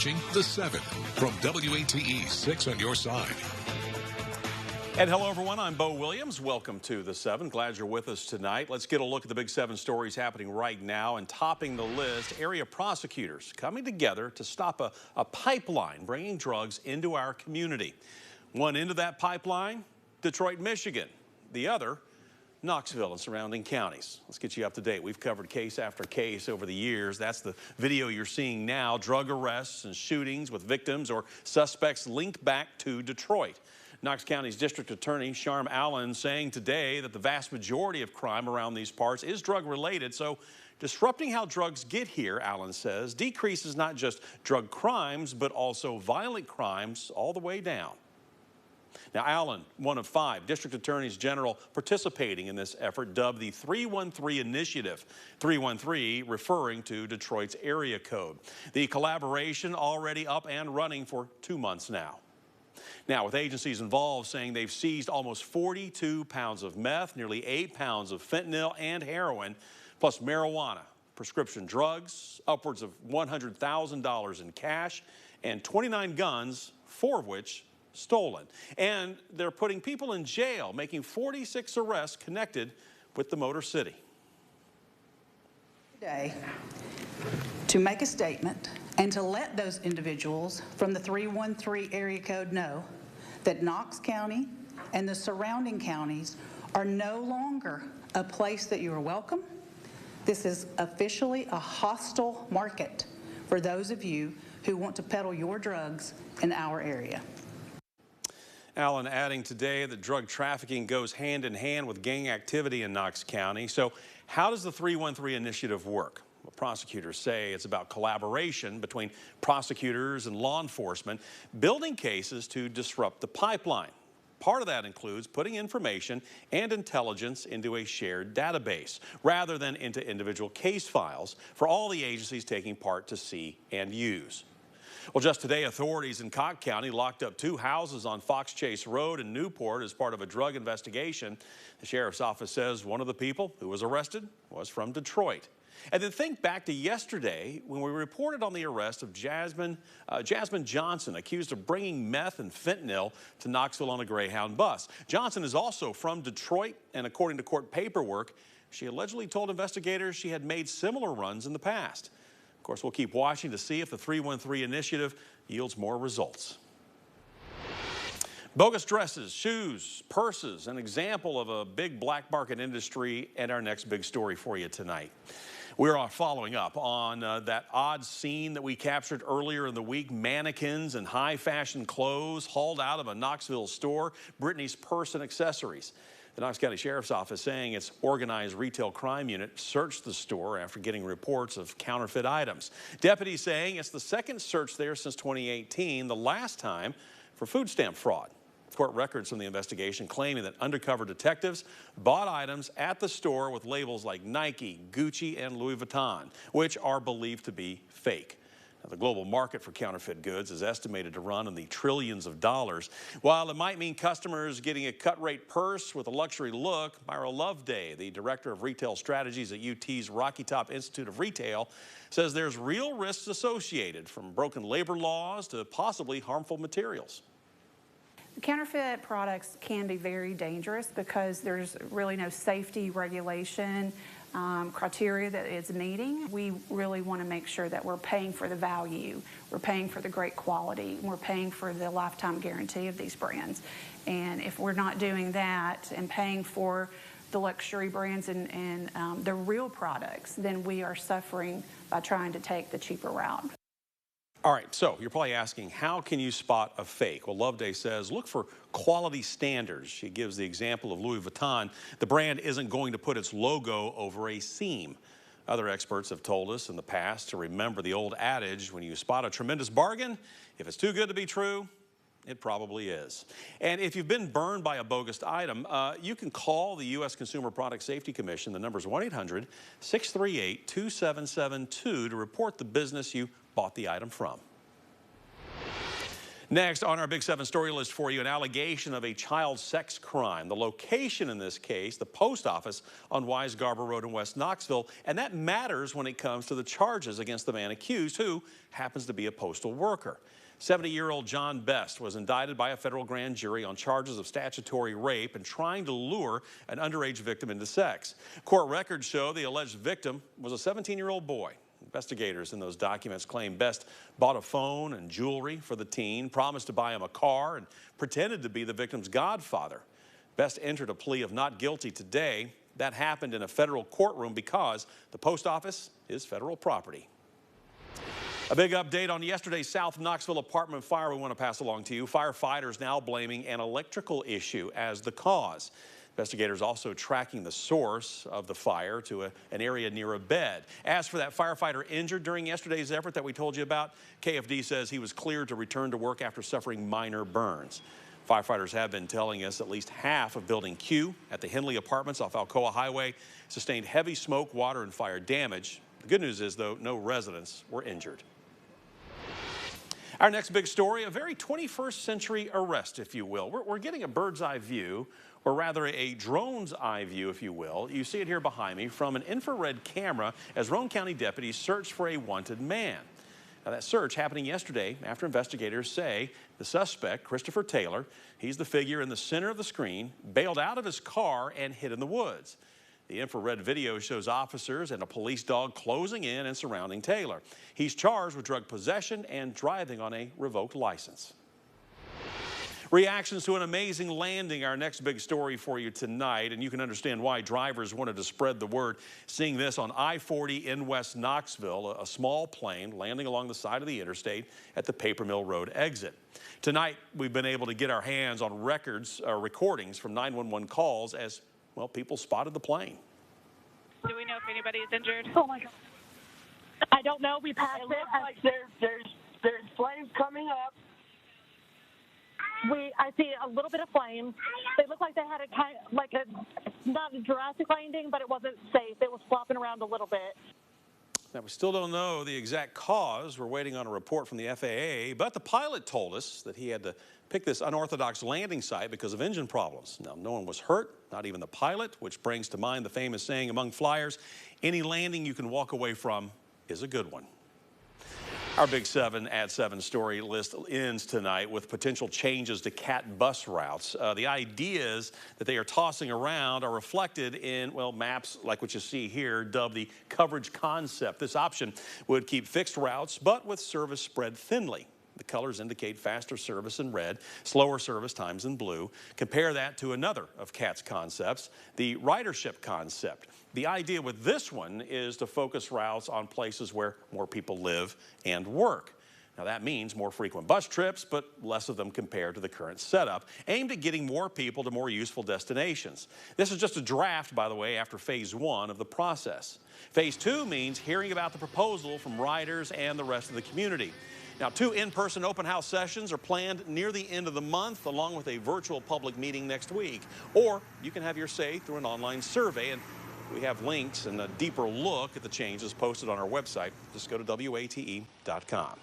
watching The 7 from WATE 6 on your side. And hello, everyone. I'm Bo Williams. Welcome to The 7. Glad you're with us tonight. Let's get a look at the big 7 stories happening right now. And topping the list, area prosecutors coming together to stop a pipeline bringing drugs into our community. One end of that pipeline, Detroit, Michigan. The other, Knoxville and surrounding counties. Let's get you up to date. We've covered case after case over the years. That's the video you're seeing now. Drug arrests and shootings with victims or suspects linked back to Detroit. Knox County's District Attorney Sharm Allen saying today that the vast majority of crime around these parts is drug related. So disrupting how drugs get here, Allen says, decreases not just drug crimes, but also violent crimes all the way down. Now, Allen, one of 5 district attorneys general participating in this effort, dubbed the 313 Initiative, 313 referring to Detroit's area code. The collaboration already up and running for 2 months now. Now, with agencies involved saying they've seized almost 42 pounds of meth, nearly 8 pounds of fentanyl and heroin, plus marijuana, prescription drugs, upwards of $100,000 in cash, and 29 guns, 4 of which stolen. And they're putting people in jail, making 46 arrests connected with the Motor City. Today, to make a statement and to let those individuals from the 313 area code know that Knox County and the surrounding counties are no longer a place that you are welcome. This is officially a hostile market for those of you who want to peddle your drugs in our area. Allen adding today that drug trafficking goes hand in hand with gang activity in Knox County. So how does the 313 initiative work? Well, prosecutors say it's about collaboration between prosecutors and law enforcement, building cases to disrupt the pipeline. Part of that includes putting information and intelligence into a shared database rather than into individual case files for all the agencies taking part to see and use. Well, just today, authorities in Cobb County locked up 2 houses on Fox Chase Road in Newport as part of a drug investigation. The sheriff's office says one of the people who was arrested was from Detroit. And then think back to yesterday when we reported on the arrest of Jasmine Johnson, accused of bringing meth and fentanyl to Knoxville on a Greyhound bus. Johnson is also from Detroit, and according to court paperwork, she allegedly told investigators she had made similar runs in the past. Of course, we'll keep watching to see if the 313 initiative yields more results. Bogus dresses, shoes, purses, an example of a big black market industry, and our next big story for you tonight. We're following up on that odd scene that we captured earlier in the week. Mannequins and high fashion clothes hauled out of a Knoxville store. Brittany's purse and accessories. The Knox County Sheriff's Office saying its organized retail crime unit searched the store after getting reports of counterfeit items. Deputies saying it's the second search there since 2018, the last time for food stamp fraud. Court records from the investigation claiming that undercover detectives bought items at the store with labels like Nike, Gucci, and Louis Vuitton, which are believed to be fake. Now, the global market for counterfeit goods is estimated to run in the trillions of dollars. While it might mean customers getting a cut-rate purse with a luxury look, Myra Loveday, the director of retail strategies at UT's Rocky Top Institute of Retail, says there's real risks associated, from broken labor laws to possibly harmful materials. Counterfeit products can be very dangerous because there's really no safety regulation criteria that it's meeting. We really want to make sure that we're paying for the value, we're paying for the great quality, and we're paying for the lifetime guarantee of these brands. And if we're not doing that and paying for the luxury brands and the real products, then we are suffering by trying to take the cheaper route. All right, so you're probably asking, how can you spot a fake? Well, Loveday says, look for quality standards. She gives the example of Louis Vuitton. The brand isn't going to put its logo over a seam. Other experts have told us in the past to remember the old adage, when you spot a tremendous bargain, if it's too good to be true, it probably is. And if you've been burned by a bogus item, you can call the U.S. Consumer Product Safety Commission. The number is 1-800-638-2772 to report the business you bought the item from. Next on our Big 7 story list for you, an allegation of a child sex crime. The location in this case, the post office on Wise Garber Road in West Knoxville, and that matters when it comes to the charges against the man accused, who happens to be a postal worker. 70-year-old John Best was indicted by a federal grand jury on charges of statutory rape and trying to lure an underage victim into sex. Court records show the alleged victim was a 17-year-old boy. Investigators in those documents claim Best bought a phone and jewelry for the teen, promised to buy him a car, and pretended to be the victim's godfather. Best entered a plea of not guilty today. That happened in a federal courtroom because the post office is federal property. A big update on yesterday's South Knoxville apartment fire we want to pass along to you. Firefighters now blaming an electrical issue as the cause. Investigators also tracking the source of the fire to an area near a bed. As for that firefighter injured during yesterday's effort that we told you about, KFD says he was cleared to return to work after suffering minor burns. Firefighters have been telling us at least half of Building Q at the Henley Apartments off Alcoa Highway sustained heavy smoke, water, and fire damage. The good news is, though, no residents were injured. Our next big story, a very 21st century arrest, if you will. We're getting a bird's eye view, or rather a drone's eye view, if you will. You see it here behind me from an infrared camera as Roane County deputies search for a wanted man. Now, that search happening yesterday after investigators say the suspect, Christopher Taylor, he's the figure in the center of the screen, bailed out of his car and hid in the woods. The infrared video shows officers and a police dog closing in and surrounding Taylor. He's charged with drug possession and driving on a revoked license. Reactions to an amazing landing, our next big story for you tonight, and you can understand why drivers wanted to spread the word. Seeing this on I-40 in West Knoxville, a small plane landing along the side of the interstate at the Paper Mill Road exit. Tonight, we've been able to get our hands on recordings from 911 calls as, well, people spotted the plane. Do we know if anybody is injured? Oh my God! I don't know. We passed it. Looks like there's flames coming up. I see a little bit of flames. They look like they had not a Jurassic landing, but it wasn't safe. It was flopping around a little bit. Now, we still don't know the exact cause. We're waiting on a report from the FAA, but the pilot told us that he had to pick this unorthodox landing site because of engine problems. Now, no one was hurt, not even the pilot, which brings to mind the famous saying among flyers, any landing you can walk away from is a good one. Our Big 7 at 7 story list ends tonight with potential changes to CAT bus routes. The ideas that they are tossing around are reflected in, well, maps like what you see here, dubbed the coverage concept. This option would keep fixed routes, but with service spread thinly. The colors indicate faster service in red, slower service times in blue. Compare that to another of CAT's concepts, the ridership concept. The idea with this one is to focus routes on places where more people live and work. Now, that means more frequent bus trips, but less of them compared to the current setup, aimed at getting more people to more useful destinations. This is just a draft, by the way, after phase 1 of the process. Phase 2 means hearing about the proposal from riders and the rest of the community. Now, 2 in-person open house sessions are planned near the end of the month, along with a virtual public meeting next week. Or you can have your say through an online survey, and we have links and a deeper look at the changes posted on our website. Just go to WATE.com.